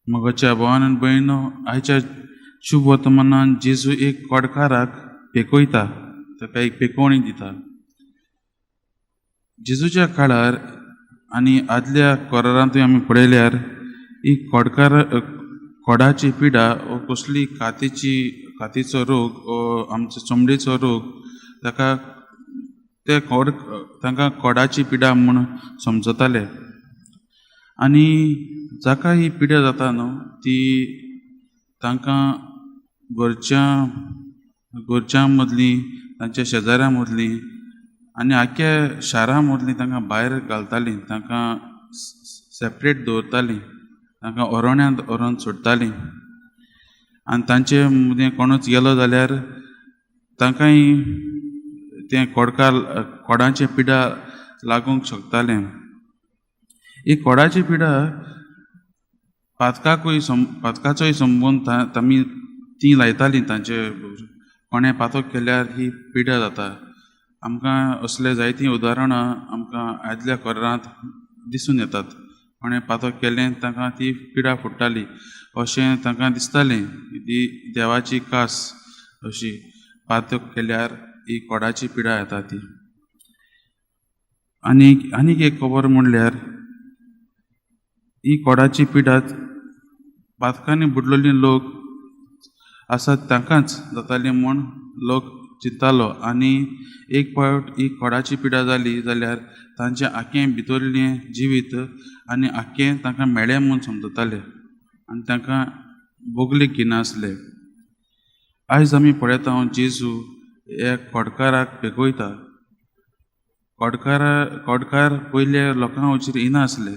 मोगाच्या भावान आनी भयणो, आयच्या शुभ वर्तमानान जेजू एक कोडकाराक पेकयता, ताका एक पेकोवणी दिता. जेजूच्या काळार आनी आदल्या कोरारांतूय आमी पळयल्यार ही कोडाची पिडा वो कसली कातीचो रोग वो आमचो चमडेचो रोग, तांकां कोडाची पिडा म्हूण समजताले. आनी जाका ही पिडा जाता न्हू ती तांकां घरच्यां मदलीं, तांच्या शेजाऱ्यां मदलीं आनी आख्या शारा मदलीं तांकां भायर घालतालीं, तांकां सेपरेट दवरतालीं, तांकां ओरोण्यांत व्हरोन सोडटालीं. आनी तांचे मदीं कोणूच गेलो जाल्यार तांकांय तें कोडाचें पिडा लागूंक शकतालें. ही कोडाची पिडा पातकाचोय संबंद ती लायतालीं तांचे कोणें पातक केल्यार ही पिडा जाता. आमकां असले जायतीं उदाहरणां आमकां आदल्या कोरांत दिसून येतात. कोणें पातक केलें तांकां ती पिडा फुट्टाली अशें तांकां दिसतालें. ती देवाची कास अशी, पातक केल्यार ही कोडाची पिडा येता ती. आनीक एक खबर म्हणल्यार ही कोडाची पिडा पातकांनी बुडलेले लोक आसात तांकांच जाताली म्हूण लोक चिंत्तालो. आनी एक फावट ही कोडाची पिडा जाली जाल्यार तांचें आख्खें भितरलें जिवीत आनी आख्खें तांकां मेळ्ळें म्हूण समजताले आनी तांकां बोगलेक गिनासले. आयज आमी पळयता जेजू ह्या कोडकाराक पेकयता. कोडकार पयले लोकां वचीर येनासले,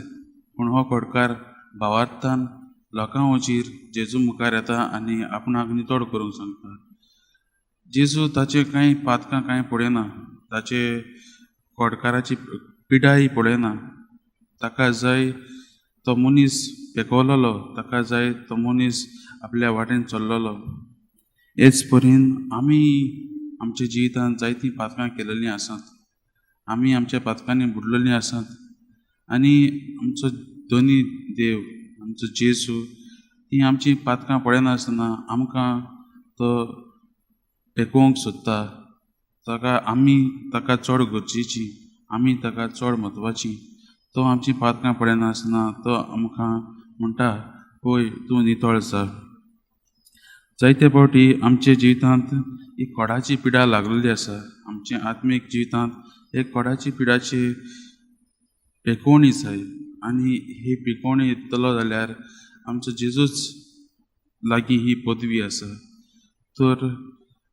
पूण हो कोडकार भावार्थान लोकां वचीर जेजू मुखार येता आनी आपणाक नितोड करूंक सांगता. जेजू ताचे कांय पातकां कांय पळयना, ताचे कोडकाराची पिडाय पळयना. ताका जाय तो मनीस पेकवलेलो, ताका जाय तो मनीस आपल्या वाटेन चल्लोलो. हेच परीन आमी आमच्या जिवितांत जायतीं पातकां केलेलीं आसात. आमी आमच्या पातकांनी बुडलेलीं आसात आनी आमचो दोनी देव, आमचो जेजू ही आमची पातकां पळयनासतना आमकां तो पेकोवंक सोदता. आमी ताका चड गरजेचीं, आमी ताका चड म्हत्वाचीं. तो आमची पातकां पळयनासतना तो आमकां म्हणटा, पळय तूं नितळ जा. जायते फावटी आमच्या जिवितांत ही कोडाची पिडा लागलेली आसा. आमच्या आत्मीक जिवितांत एक कोडाची पिडाची पेकोवणी जाय आनी ही पेकोवणी येतलो जाल्यार आमचो जेजूच लागीं ही पदवी आसा. तर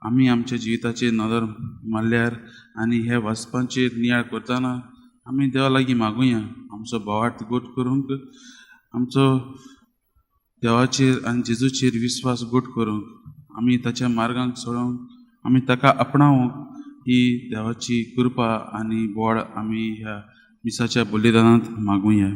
आमी आमच्या जिविताचेर नदर मारल्यार आनी हे वाचपाचेर नियाळ करतना आमी देवा लागीं मागुया आमचो भावार्थ घट करूंक, आमचो देवाचेर आनी जेजूचेर विस्वास घट करूंक, आमी ताच्या मार्गांक चलोवंक, आमी ताका आपणावंक ही देवाची कृपा आनी बोड आमी ह्या मिसाच्या बलिदानांत मागुया.